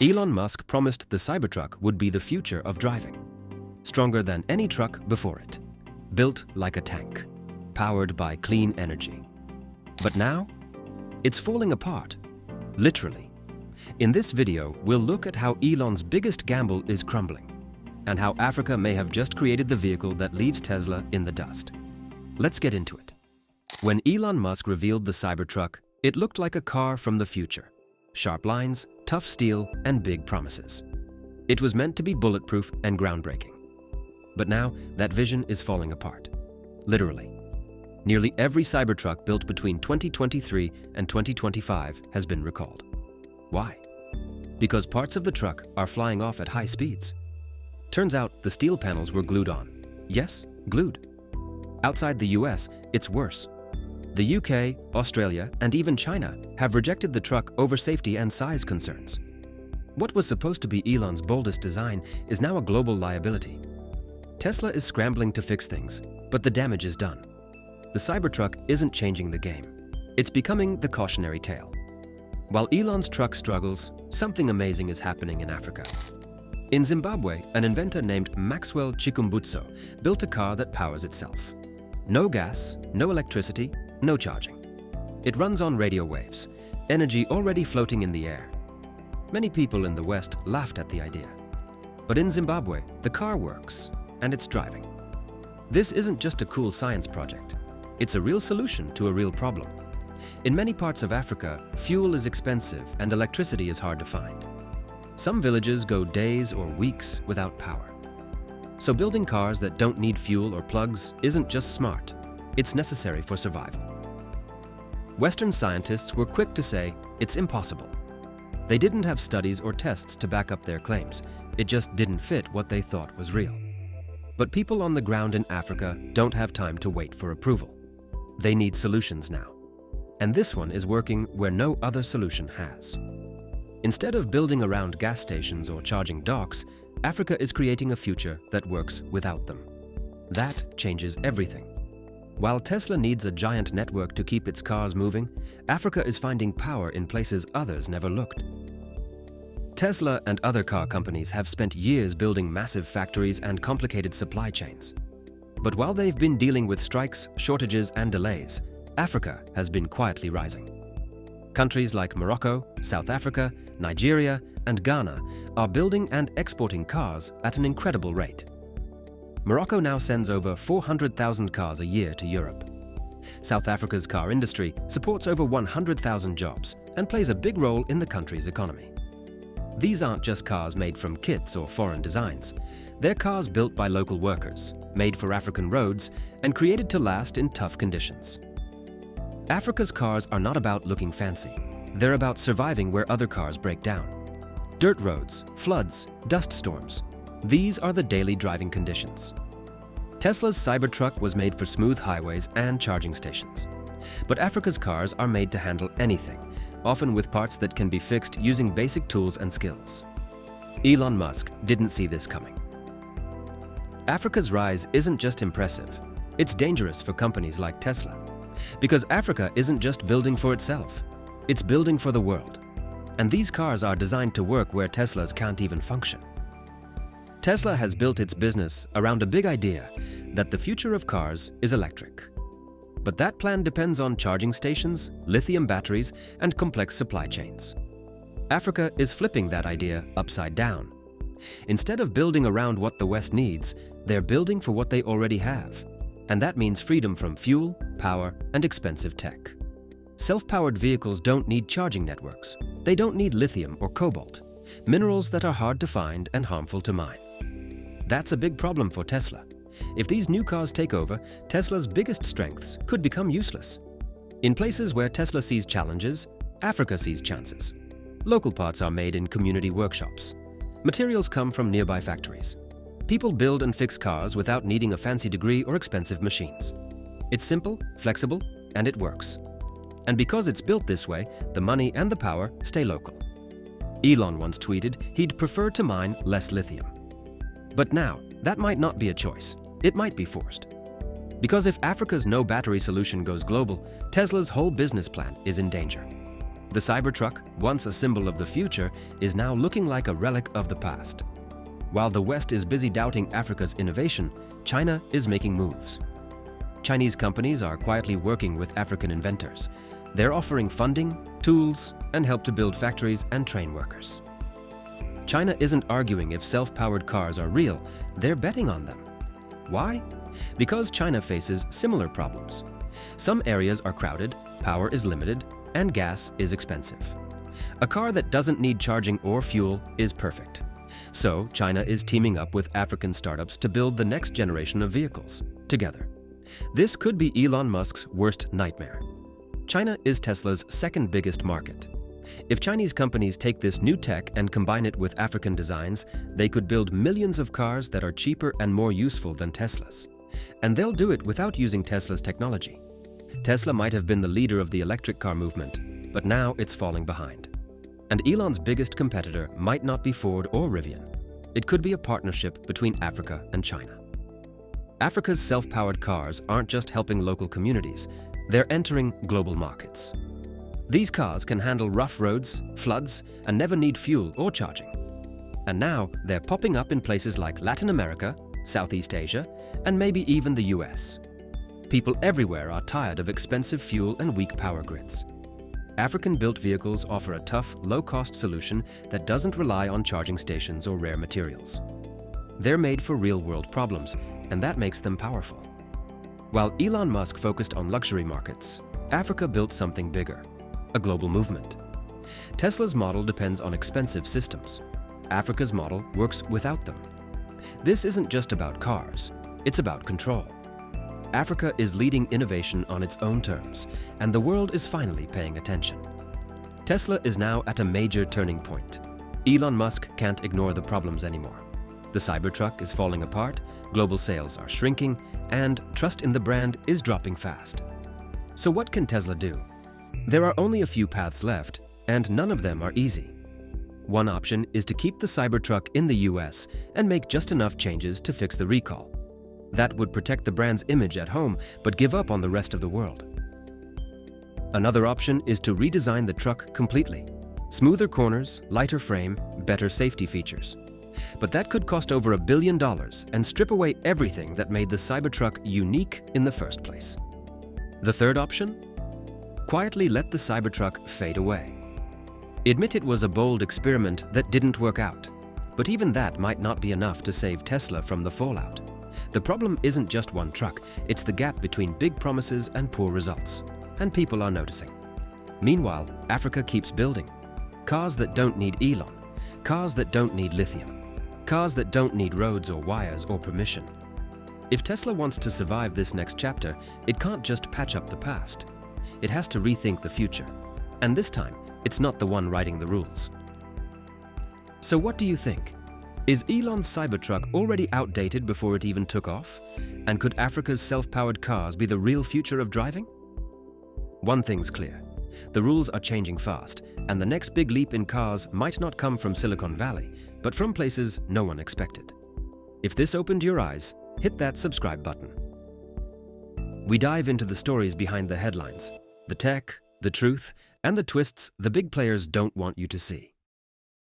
Elon Musk promised the Cybertruck would be the future of driving. Stronger than any truck before it. Built like a tank. Powered by clean energy. But now, it's falling apart. Literally. In this video, we'll look at how Elon's biggest gamble is crumbling, and how Africa may have just created the vehicle that leaves Tesla in the dust. Let's get into it. When Elon Musk revealed the Cybertruck, it looked like a car from the future. Sharp lines, tough steel, and big promises. It was meant to be bulletproof and groundbreaking. But now, that vision is falling apart. Literally. Nearly every Cybertruck built between 2023 and 2025 has been recalled. Why? Because parts of the truck are flying off at high speeds. Turns out the steel panels were glued on. Yes, glued. Outside the US, it's worse. The UK, Australia, and even China have rejected the truck over safety and size concerns. What was supposed to be Elon's boldest design is now a global liability. Tesla is scrambling to fix things, but the damage is done. The Cybertruck isn't changing the game. It's becoming the cautionary tale. While Elon's truck struggles, something amazing is happening in Africa. In Zimbabwe, an inventor named Maxwell Chikumbutso built a car that powers itself. No gas, no electricity, no charging. It runs on radio waves, energy already floating in the air. Many people in the West laughed at the idea. But in Zimbabwe, the car works, and it's driving. This isn't just a cool science project. It's a real solution to a real problem. In many parts of Africa, fuel is expensive and electricity is hard to find. Some villages go days or weeks without power. So building cars that don't need fuel or plugs isn't just smart, it's necessary for survival. Western scientists were quick to say it's impossible. They didn't have studies or tests to back up their claims. It just didn't fit what they thought was real. But people on the ground in Africa don't have time to wait for approval. They need solutions now. And this one is working where no other solution has. Instead of building around gas stations or charging docks, Africa is creating a future that works without them. That changes everything. While Tesla needs a giant network to keep its cars moving, Africa is finding power in places others never looked. Tesla and other car companies have spent years building massive factories and complicated supply chains. But while they've been dealing with strikes, shortages, and delays, Africa has been quietly rising. Countries like Morocco, South Africa, Nigeria, and Ghana are building and exporting cars at an incredible rate. Morocco now sends over 400,000 cars a year to Europe. South Africa's car industry supports over 100,000 jobs and plays a big role in the country's economy. These aren't just cars made from kits or foreign designs. They're cars built by local workers, made for African roads, and created to last in tough conditions. Africa's cars are not about looking fancy. They're about surviving where other cars break down. Dirt roads, floods, dust storms. These are the daily driving conditions. Tesla's Cybertruck was made for smooth highways and charging stations. But Africa's cars are made to handle anything, often with parts that can be fixed using basic tools and skills. Elon Musk didn't see this coming. Africa's rise isn't just impressive, it's dangerous for companies like Tesla. Because Africa isn't just building for itself, it's building for the world. And these cars are designed to work where Teslas can't even function. Tesla has built its business around a big idea that the future of cars is electric. But that plan depends on charging stations, lithium batteries, and complex supply chains. Africa is flipping that idea upside down. Instead of building around what the West needs, they're building for what they already have. And that means freedom from fuel, power, and expensive tech. Self-powered vehicles don't need charging networks. They don't need lithium or cobalt, minerals that are hard to find and harmful to mine. That's a big problem for Tesla. If these new cars take over, Tesla's biggest strengths could become useless. In places where Tesla sees challenges, Africa sees chances. Local parts are made in community workshops. Materials come from nearby factories. People build and fix cars without needing a fancy degree or expensive machines. It's simple, flexible, and it works. And because it's built this way, the money and the power stay local. Elon once tweeted he'd prefer to mine less lithium. But now, that might not be a choice. It might be forced. Because if Africa's no battery solution goes global, Tesla's whole business plan is in danger. The Cybertruck, once a symbol of the future, is now looking like a relic of the past. While the West is busy doubting Africa's innovation, China is making moves. Chinese companies are quietly working with African inventors. They're offering funding, tools, and help to build factories and train workers. China isn't arguing if self-powered cars are real, they're betting on them. Why? Because China faces similar problems. Some areas are crowded, power is limited, and gas is expensive. A car that doesn't need charging or fuel is perfect. So China is teaming up with African startups to build the next generation of vehicles, together. This could be Elon Musk's worst nightmare. China is Tesla's second biggest market. If Chinese companies take this new tech and combine it with African designs, they could build millions of cars that are cheaper and more useful than Tesla's. And they'll do it without using Tesla's technology. Tesla might have been the leader of the electric car movement, but now it's falling behind. And Elon's biggest competitor might not be Ford or Rivian. It could be a partnership between Africa and China. Africa's self-powered cars aren't just helping local communities, they're entering global markets. These cars can handle rough roads, floods, and never need fuel or charging. And now they're popping up in places like Latin America, Southeast Asia, and maybe even the US. People everywhere are tired of expensive fuel and weak power grids. African-built vehicles offer a tough, low-cost solution that doesn't rely on charging stations or rare materials. They're made for real-world problems, and that makes them powerful. While Elon Musk focused on luxury markets, Africa built something bigger, a global movement. Tesla's model depends on expensive systems. Africa's model works without them. This isn't just about cars, it's about control. Africa is leading innovation on its own terms, and the world is finally paying attention. Tesla is now at a major turning point. Elon Musk can't ignore the problems anymore. The Cybertruck is falling apart, global sales are shrinking, and trust in the brand is dropping fast. So what can Tesla do? There are only a few paths left, and none of them are easy. One option is to keep the Cybertruck in the US and make just enough changes to fix the recall. That would protect the brand's image at home, but give up on the rest of the world. Another option is to redesign the truck completely. Smoother corners, lighter frame, better safety features. But that could cost over $1 billion and strip away everything that made the Cybertruck unique in the first place. The third option? Quietly let the Cybertruck fade away. Admit it was a bold experiment that didn't work out, but even that might not be enough to save Tesla from the fallout. The problem isn't just one truck, it's the gap between big promises and poor results, and people are noticing. Meanwhile, Africa keeps building. Cars that don't need Elon, cars that don't need lithium, cars that don't need roads or wires or permission. If Tesla wants to survive this next chapter, it can't just patch up the past. It has to rethink the future. And this time, it's not the one writing the rules. So what do you think? Is Elon's Cybertruck already outdated before it even took off? And could Africa's self-powered cars be the real future of driving? One thing's clear. The rules are changing fast, and the next big leap in cars might not come from Silicon Valley, but from places no one expected. If this opened your eyes, hit that subscribe button. We dive into the stories behind the headlines, the tech, the truth, and the twists the big players don't want you to see.